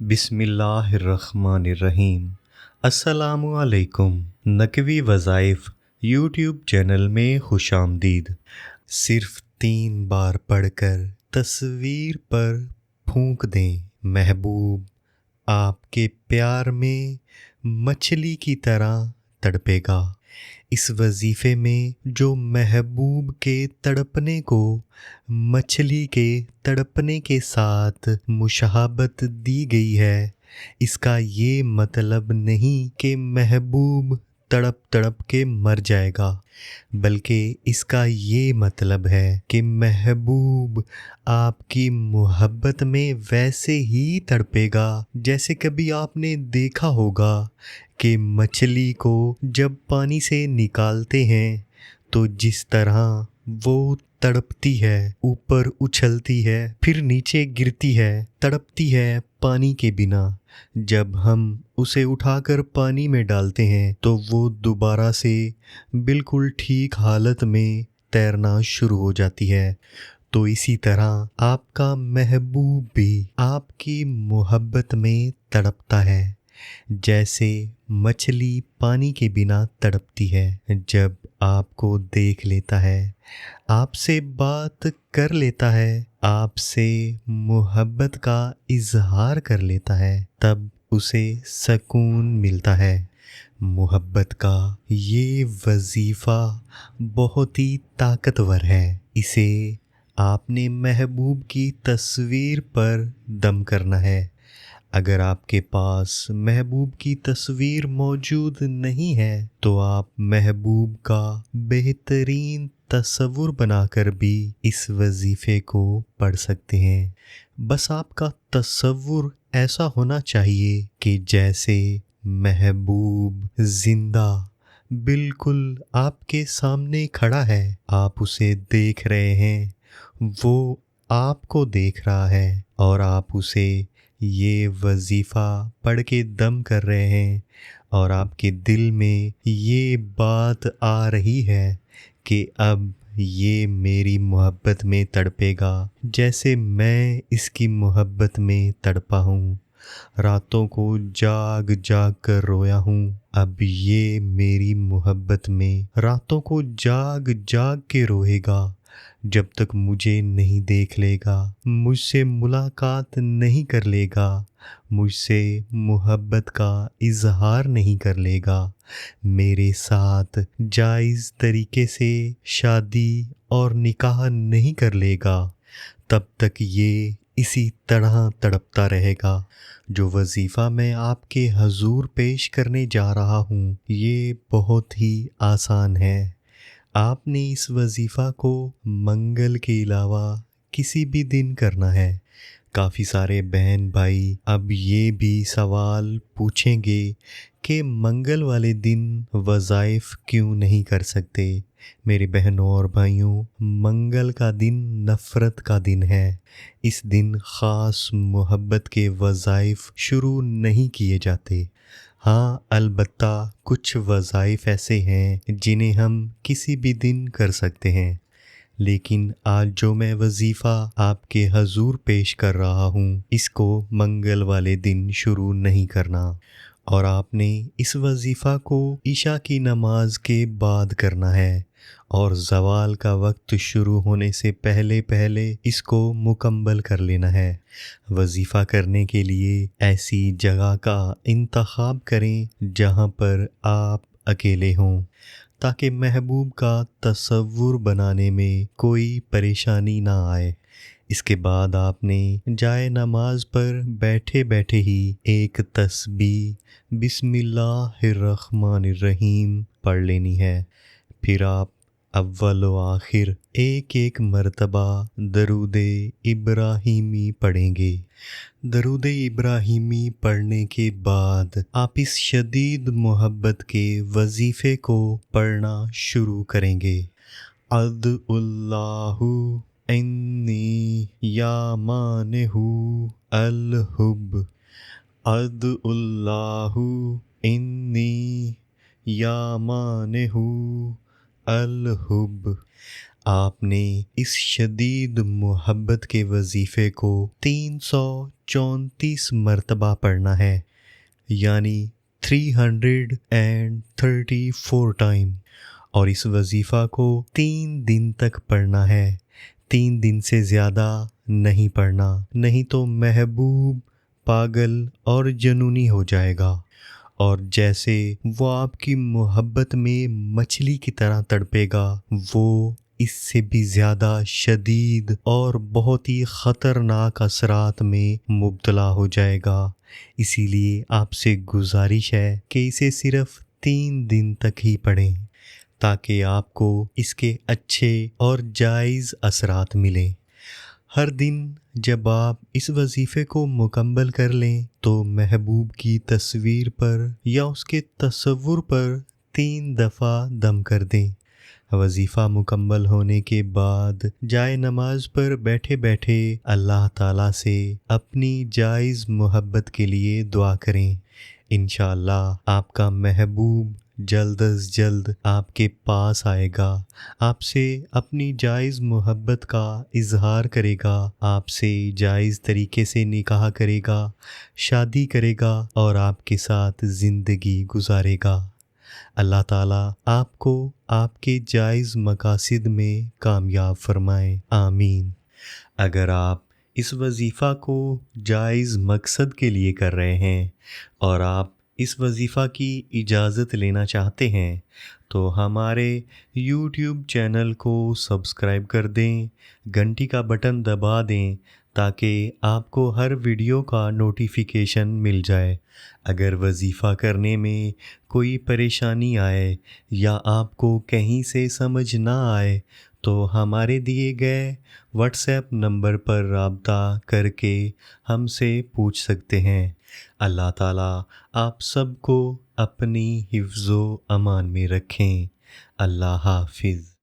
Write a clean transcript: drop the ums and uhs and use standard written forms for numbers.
बिस्मिल्लाहिर्रहमानिर्रहीम। अस्सलामुअलैकुम। Naqvi वज़ाइफ YouTube channel में खुशामदीद। सिर्फ 3 बार पढ़कर तस्वीर पर फूंक दें महबूब, आपके प्यार में मछली की तरह तड़पेगा। इस वजीफ़े में जो महबूब के तड़पने को मछली के तड़पने के साथ मुशाहबत दी गई है, इसका ये मतलब नहीं कि महबूब तड़प तड़प के मर जाएगा, बल्कि इसका ये मतलब है कि महबूब आपकी मोहब्बत में वैसे ही तड़पेगा जैसे कभी आपने देखा होगा कि मछली को जब पानी से निकालते हैं तो जिस तरह वो तड़पती है, ऊपर उछलती है, फिर नीचे गिरती है, तड़पती है पानी के बिना। जब हम उसे उठाकर पानी में डालते हैं तो वो दोबारा से बिल्कुल ठीक हालत में तैरना शुरू हो जाती है। तो इसी तरह आपका महबूब भी आपकी मोहब्बत में तड़पता है, जैसे मछली पानी के बिना तड़पती है। जब आपको देख लेता है, आपसे बात कर लेता है, आपसे मोहब्बत का इजहार कर लेता है, तब उसे सुकून मिलता है। मोहब्बत का ये वजीफ़ा बहुत ही ताकतवर है। इसे आपने महबूब की तस्वीर पर दम करना है। अगर आपके पास महबूब की तस्वीर मौजूद नहीं है तो आप महबूब का बेहतरीन तस्वुर बनाकर भी इस वजीफ़े को पढ़ सकते हैं। बस आपका तस्वुर ऐसा होना चाहिए कि जैसे महबूब जिंदा बिल्कुल आपके सामने खड़ा है, आप उसे देख रहे हैं, वो आपको देख रहा है और आप उसे ये वजीफ़ा पढ़ के दम कर रहे हैं और आपके दिल में ये बात आ रही है कि अब ये मेरी मोहब्बत में तड़पेगा जैसे मैं इसकी मोहब्बत में तड़पा हूँ। रातों को जाग जाग कर रोया हूँ, अब ये मेरी मोहब्बत में रातों को जाग जाग के रोएगा। जब तक मुझे नहीं देख लेगा, मुझसे मुलाकात नहीं कर लेगा, मुझसे मोहब्बत का इजहार नहीं कर लेगा, मेरे साथ जायज़ तरीके से शादी और निकाह नहीं कर लेगा, तब तक ये इसी तरह तड़पता रहेगा। जो वजीफ़ा मैं आपके हजूर पेश करने जा रहा हूँ, ये बहुत ही आसान है। आपने इस वजीफ़ा को मंगल के अलावा किसी भी दिन करना है। काफ़ी सारे बहन भाई अब ये भी सवाल पूछेंगे कि मंगल वाले दिन वज़ाइफ क्यों नहीं कर सकते। मेरे बहनों और भाइयों, मंगल का दिन नफ़रत का दिन है। इस दिन ख़ास मोहब्बत के वज़ाइफ शुरू नहीं किए जाते। हाँ, अलबत्ता कुछ वज़ाइफ ऐसे हैं जिन्हें हम किसी भी दिन कर सकते हैं, लेकिन आज जो मैं वजीफ़ा आपके हजूर पेश कर रहा हूँ, इसको मंगल वाले दिन शुरू नहीं करना और आपने इस वजीफ़ा को इशा की नमाज के बाद करना है और ज़वाल का वक्त शुरू होने से पहले पहले इसको मुकम्मल कर लेना है। वजीफ़ा करने के लिए ऐसी जगह का इंतखाब करें जहाँ पर आप अकेले हों, ताकि महबूब का तस्वुर बनाने में कोई परेशानी ना आए। इसके बाद आपने जाए नमाज पर बैठे बैठे ही एक तस्बीह बिस्मिल्लाहिर्रहमानिर्रहीम पढ़ लेनी है। फिर आप अव्वल व आखिर एक एक मर्तबा दरूदे इब्राहीमी पढ़ेंगे। दरूदे इब्राहीमी पढ़ने के बाद आप इस शदीद मोहब्बत के वजीफ़े को पढ़ना शुरू करेंगे। अदउल्लाहु इन्नी या मानिहु अल हुब, अदउल्लाहु इन्नी या मानिहु अल हुब। आपने इस शदीद मोहब्बत के वजीफ़े को 334 मरतबा पढ़ना है, यानी 334 टाइम। और इस वजीफ़ा को 3 दिन तक पढ़ना है, 3 दिन से ज़्यादा नहीं पढ़ना, नहीं तो महबूब पागल और जुनूनी हो जाएगा। और जैसे वो आपकी मोहब्बत में मछली की तरह तड़पेगा, वो इससे भी ज़्यादा शदीद और बहुत ही ख़तरनाक असरात में मुब्तला हो जाएगा। इसीलिए आपसे गुजारिश है कि इसे सिर्फ़ 3 दिन तक ही पढ़ें, ताकि आपको इसके अच्छे और जायज़ असरात मिलें। हर दिन जब आप इस वजीफ़े को मुकम्मल कर लें तो महबूब की तस्वीर पर या उसके तसव्वुर पर 3 दफ़ा दम कर दें। वजीफ़ा मुकम्मल होने के बाद जाए नमाज पर बैठे बैठे अल्लाह ताला से अपनी जायज़ मोहब्बत के लिए दुआ करें। इंशाअल्लाह आपका महबूब जल्द अज़ जल्द आपके पास आएगा, आपसे अपनी जायज़ मोहब्बत का इज़हार करेगा, आपसे जायज़ तरीके से निकाह करेगा, शादी करेगा और आपके साथ ज़िंदगी गुजारेगा। अल्लाह ताला आपको आपके जायज़ मकासिद में कामयाब फरमाए, आमीन। अगर आप इस वजीफ़ा को जायज़ मकसद के लिए कर रहे हैं और आप इस वजीफ़ा की इजाज़त लेना चाहते हैं तो हमारे YouTube चैनल को सब्सक्राइब कर दें, घंटी का बटन दबा दें ताकि आपको हर वीडियो का नोटिफिकेशन मिल जाए। अगर वजीफ़ा करने में कोई परेशानी आए या आपको कहीं से समझ ना आए तो हमारे दिए गए व्हाट्सएप नंबर पर राब्ता करके हमसे पूछ सकते हैं। अल्लाह ताला आप सबको अपनी हिफ्ज़ो अमान में रखें। अल्लाह हाफ़िज़।